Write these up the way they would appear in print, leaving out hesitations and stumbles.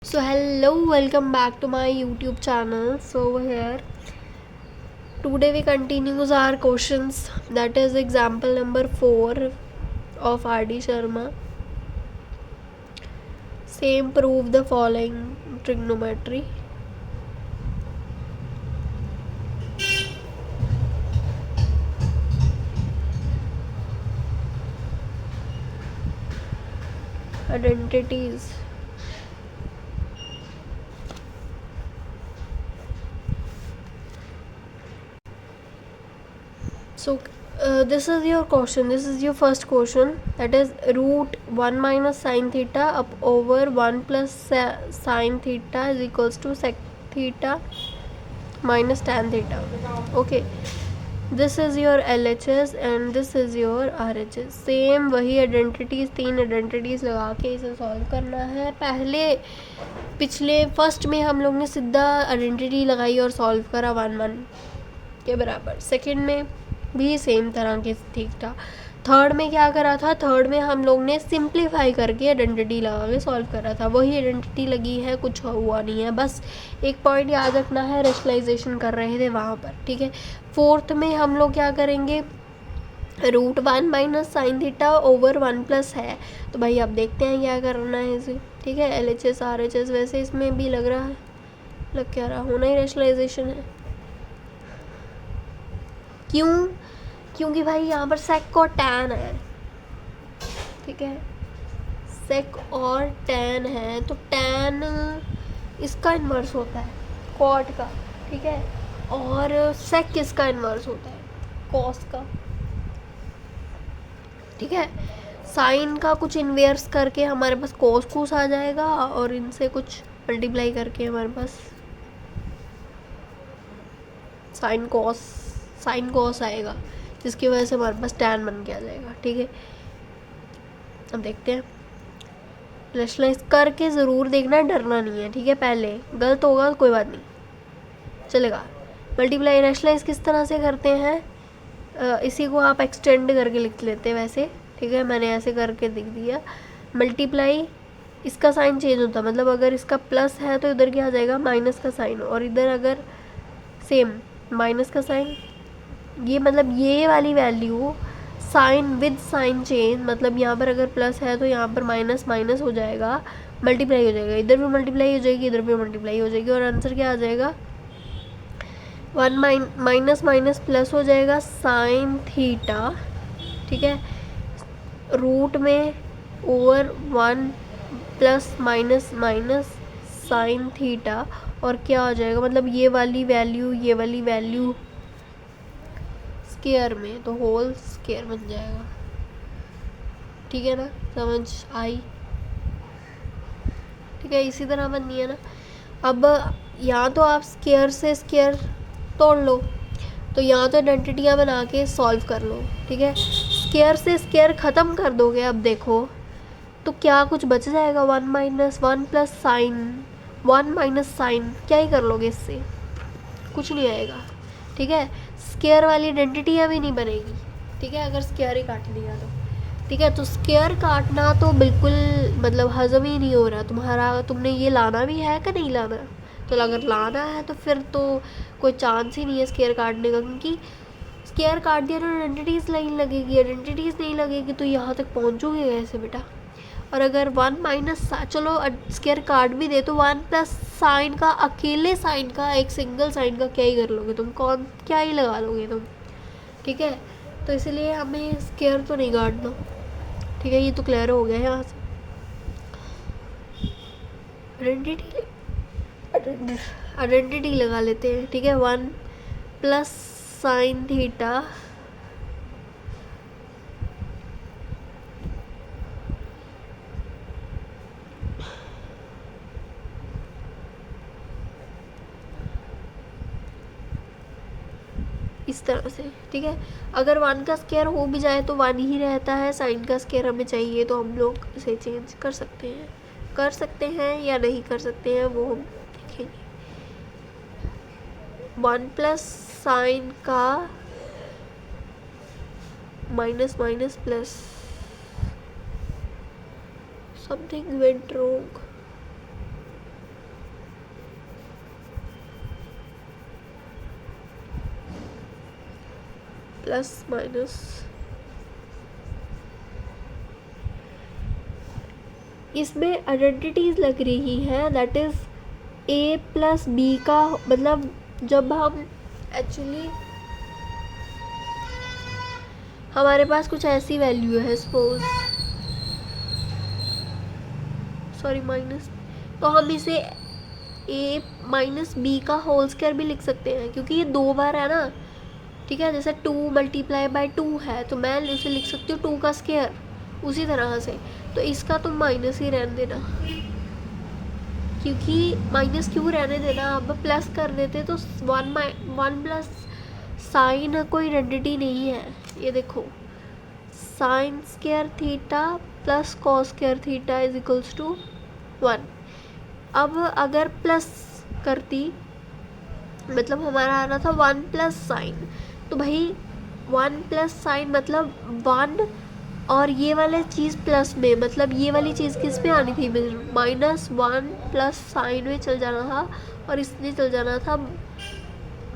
So hello, welcome back to my YouTube channel. So here today we continues our questions, that is example number 4 of RD Sharma. Same, prove the following trigonometry. Identities. So this is your question. This is your first question. That is root 1 minus sine theta up over 1 plus sine theta is equals to sec theta minus tan theta. Okay. This is your LHS and this is your RHS. Same वही identities, 3 identities लगा के इसे solve करना है. पहले पिछले first में हम लोग ने सीधा आइडेंटिटी लगाई और सॉल्व करा 1 के बराबर. सेकंड में भी सेम तरह के ठीक था. थर्ड में क्या करा था, थर्ड में हम लोग ने सिंप्लीफाई करके आइडेंटिटी लगा के सॉल्व करा था. वही आइडेंटिटी लगी है, कुछ हुआ नहीं है. बस एक पॉइंट याद रखना है, रेशनलाइजेशन कर रहे थे वहाँ पर. ठीक है. फोर्थ में हम लोग क्या करेंगे, root 1 minus sine theta over 1 plus है. तो भाई अब देखते हैं क्या करना है इसे. ठीक है. LHS RHS वैसे इसमें भी लग रहा है, लग क्या रहा, होना ही रेशनलाइजेशन है. क्यों? क्योंकि भाई यहाँ पर सेक और टैन है. ठीक है. सेक और टैन है तो टैन इसका इन्वर्स होता है कॉट का. ठीक है. और सेक किसका इन्वर्स होता है, कॉस का. ठीक है. साइन का कुछ इन्वर्स करके हमारे पास कॉस कूस आ जाएगा और इनसे कुछ मल्टीप्लाई करके हमारे पास साइन कॉस आएगा, जिसकी वजह से हमारे पास टैन बन के आ जाएगा. ठीक है. अब देखते हैं. रेशनलाइज करके ज़रूर देखना, डरना नहीं है. ठीक है. पहले गलत होगा तो कोई बात नहीं, चलेगा. मल्टीप्लाई रेशनलाइज किस तरह से करते हैं, इसी को आप एक्सटेंड करके लिख लेते हैं वैसे. ठीक है. मैंने ऐसे करके लिख दिया. मल्टीप्लाई, इसका साइन चेंज होता है, मतलब अगर इसका प्लस है तो इधर क्या आ जाएगा, माइनस का साइन. और इधर अगर सेम माइनस का साइन, ये मतलब ये वाली value sine with sine change, मतलब यहाँ पर अगर प्लस है तो यहाँ पर माइनस माइनस हो जाएगा, मल्टीप्लाई हो जाएगा. इधर भी मल्टीप्लाई हो जाएगी, इधर भी मल्टीप्लाई हो जाएगी. और आंसर क्या आ जाएगा, 1 माइनस माइनस प्लस हो जाएगा साइन थीटा. ठीक है. रूट में over 1 plus minus minus sine theta. और क्या हो जाएगा, मतलब ये वाली वैल्यू स्केयर में, तो होल स्केयर बन जाएगा. ठीक है ना, समझ आई. ठीक है. इसी तरह बननी है ना. अब यहाँ तो आप स्केयर से स्केयर तोड़ लो, तो यहाँ तो आइडेंटिटियाँ बना के सॉल्व कर लो. ठीक है. स्केयर से स्केयर ख़त्म कर दोगे. अब देखो तो क्या कुछ बच जाएगा, 1 minus 1 plus sine, 1 minus sine, क्या ही कर लोगे इससे, कुछ नहीं आएगा. ठीक है. स्केयर वाली आइडेंटिटियाँ भी नहीं बनेगी. ठीक है. अगर स्केयर ही काट लिया तो. ठीक है. तो स्केयर काटना तो बिल्कुल मतलब हजम ही नहीं हो रहा तुम्हारा. तुमने ये लाना भी है कि नहीं लाना, तो अगर लाना है तो फिर तो कोई चांस ही नहीं है स्केयर काटने का, क्योंकि स्केयर काट दिया तो आइडेंटिटीज़ नहीं लगेगी. आइडेंटिटीज़ नहीं लगेगी तो यहाँ तक पहुँचोगे कैसे बेटा. और अगर 1 माइनस, चलो स्केयर काट भी दे तो 1 प्लस साइन का, अकेले साइन का, एक सिंगल साइन का क्या ही कर लोगे तुम, कौन क्या ही लगा लोगे तुम. ठीक है. तो इसलिए हमें स्केयर तो नहीं काटना. ठीक है. ये तो क्लियर हो गया यहाँ से. आइडेंटिटी लगा लेते हैं. ठीक है. 1 प्लस साइन थीटा इस तरह से. ठीक है. अगर 1 का स्केयर हो भी जाए तो 1 ही रहता है. साइन का स्केयर हमें चाहिए तो हम लोग इसे चेंज कर सकते हैं या नहीं कर सकते हैं, वो हम देखेंगे. 1 प्लस साइन का minus minus plus, something went wrong. Plus minus, इसमें आइडेंटिटीज लग रही है, that is a plus b का, मतलब जब हम एक्चुअली हमारे पास कुछ ऐसी वैल्यू है, सपोज सॉरी माइनस, तो हम इसे ए माइनस बी का होल स्क्वायर भी लिख सकते हैं, क्योंकि ये 2 बार है ना, ठीक है। जैसे 2 मल्टीप्लाई बाय 2 है, तो मैं उसे लिख सकती हूँ 2 का स्क्वायर, उसी तरह से। तो इसका तुम माइनस ही रहने देना, क्योंकि माइनस क्यों रहने देना, अब प्लस कर देते तो 1 प्लस साइन कोई आइडेंटिटी नहीं है। ये देखो, sine square theta plus cos square theta is equals to 1। अब अगर प्लस करती, मतलब हमारा आ रहा था 1 प्लस साइन, तो भाई 1 प्लस साइन मतलब 1, और ये वाले चीज़ प्लस में, मतलब ये वाली चीज़ किस में आनी थी, -1 प्लस साइन में चल जाना था, और इसने चल जाना था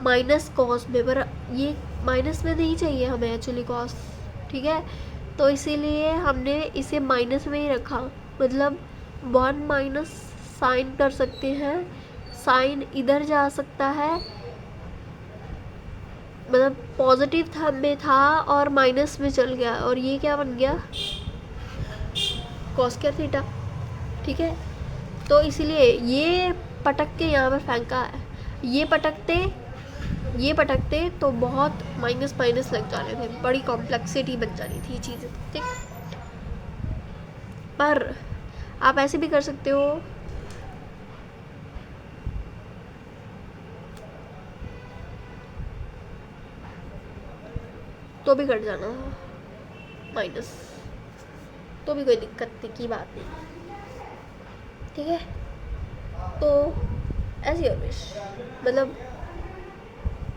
माइनस कॉस में, पर ये माइनस में नहीं चाहिए हमें एक्चुअली कॉस, ठीक है। तो इसीलिए हमने इसे माइनस में ही रखा, मतलब 1 माइनस साइन कर सकते हैं, साइन इधर जा सकता है, मतलब पॉजिटिव था में था और माइनस में चल गया, और ये क्या बन गया, कॉस स्क्वायर थीटा, ठीक है। तो इसीलिए ये पटक के यहाँ पर फेंका है, ये पटकते तो बहुत माइनस माइनस लग जाने थे, बड़ी कॉम्प्लेक्सिटी बन जानी थी चीज़ें, ठीक। पर आप ऐसे भी कर सकते हो, तो भी कट जाना माइनस, तो भी कोई दिक्कत की बात नहीं, ठीक है। तो ऐसी और विश, मतलब,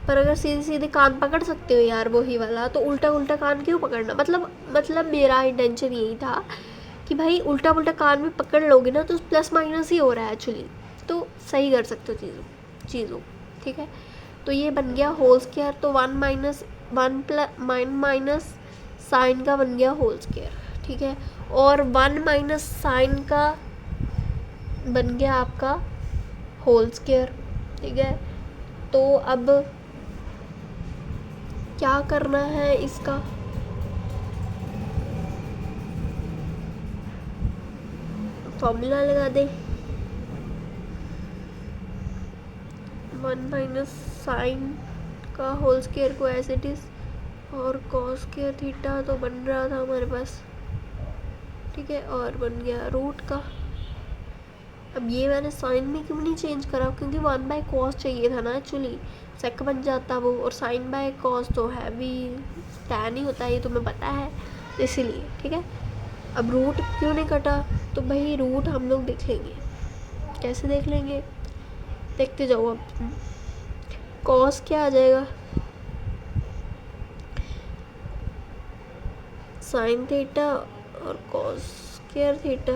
पर अगर सीधे सीधे कान पकड़ सकते हो यार वही वाला, तो उल्टा उल्टा कान क्यों पकड़ना, मतलब मेरा इंटेंशन यही था कि भाई उल्टा उल्टा कान में पकड़ लोगे ना तो प्लस माइनस ही हो रहा है एक्चुअली, तो सही कर सकते हो चीज़ों, ठीक है। तो ये बन गया होल स्क्वायर, तो 1 माइनस साइन का बन गया होल स्क्वायर, ठीक है। और 1 माइनस साइन का बन गया आपका होल स्क्वायर, ठीक है। तो अब क्या करना है इसका, फॉर्मूला लगा दे, 1 माइनस साइन का होल स्क्वायर को एज इट इज, और कॉस स्क्वायर थीटा तो बन रहा था हमारे पास, ठीक है, और बन गया रूट का। अब ये मैंने साइन में क्यों नहीं चेंज करा, क्योंकि 1 बाय कॉस चाहिए था ना एक्चुअली, सेक बन जाता वो, और साइन बाय कॉस तो है भी टैन ही होता है, ये तुम्हें पता है, इसीलिए, ठीक है। अब रूट क्यों नहीं कटा, तो भाई रूट हम लोग देख लेंगे, कैसे देख लेंगे, देखते जाओ। अब कॉस क्या आ जाएगा, साइन थीटा और कॉस स्क्वायर थीटा,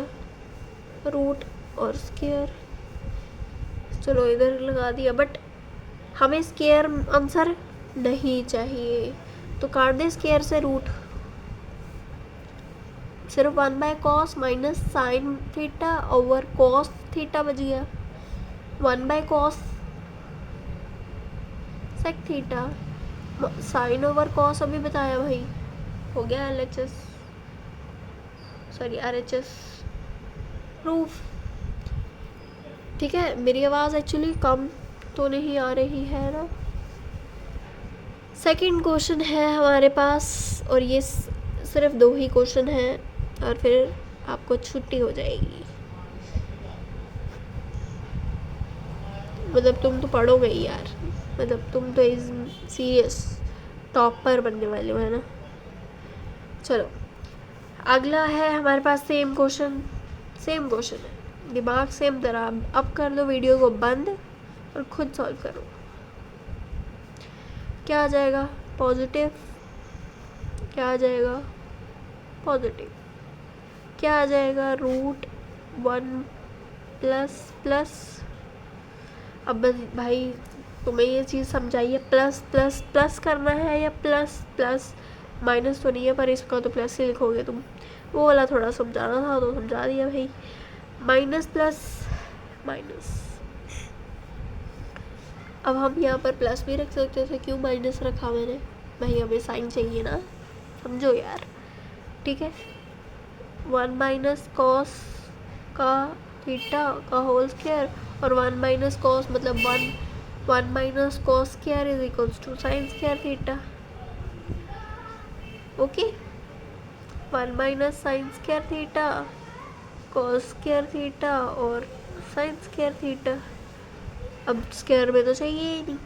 रूट और स्क्वायर, चलो इधर लगा दिया, बट हमें स्क्वायर आंसर नहीं चाहिए, तो काट दे स्क्वायर से रूट, सिर्फ 1 by cos minus sine theta over cos theta बच गया, 1 by cos sec theta, sine over cos अभी बताया भाई, हो गया LHS, सॉरी RHS प्रूफ, ठीक है। मेरी आवाज़ एक्चुअली कम तो नहीं आ रही है ना। सेकंड क्वेश्चन है हमारे पास, और ये सिर्फ 2 ही क्वेश्चन हैं, और फिर आपको छुट्टी हो जाएगी, मतलब तुम तो पढ़ोगे ही यार, मतलब तुम तो इस सीरियस टॉपर बनने वाले हो, है ना। चलो अगला है हमारे पास सेम क्वेश्चन है, दिमाग सेम तरह, अब कर दो वीडियो को बंद और खुद सॉल्व करो। क्या आ जाएगा, पॉजिटिव, क्या आ जाएगा, पॉजिटिव, क्या आ जाएगा, रूट 1 प्लस प्लस, अब भाई तुम्हें ये चीज़ समझाइए, प्लस प्लस प्लस करना है या प्लस प्लस, माइनस तो नहीं है पर इसका तो प्लस ही लिखोगे तुम, वो वाला थोड़ा समझाना था तो समझा दिया भाई। माइनस प्लस माइनस, अब हम यहाँ पर प्लस भी रख सकते थे, क्यों माइनस रखा मैंने, भाई हमें साइन चाहिए ना, समझो यार, ठीक है। 1 माइनस कॉस का थीटा का होल स्क्वायर, और 1 माइनस कॉस मतलब 1 minus cos square is equals to sine square theta, okay. 1 minus sine square theta, cos square theta और साइन स्क्वायर थीटा। अब स्क्वायर में तो चाहिए ही नहीं,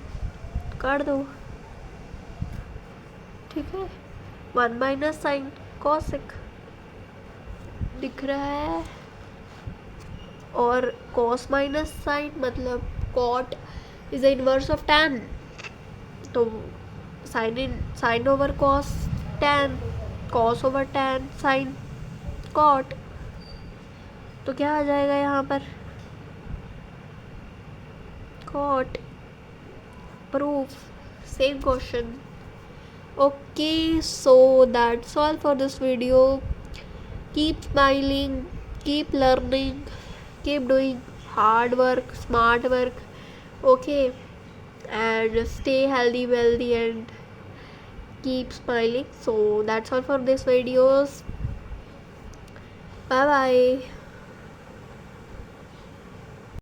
काट दो, ठीक है। 1 माइनस साइन कॉसेक दिख रहा है, और कॉस माइनस साइन मतलब cot is the inverse of tan, तो sine over cos tan, cos over tan sine cot, तो क्या आ जाएगा यहाँ पर, cot, proof, same question. Okay, so that's all for this video. Keep smiling, keep learning, keep doing hard work, smart work, okay, and stay healthy, wealthy, and keep smiling. So that's all for this videos. Bye bye.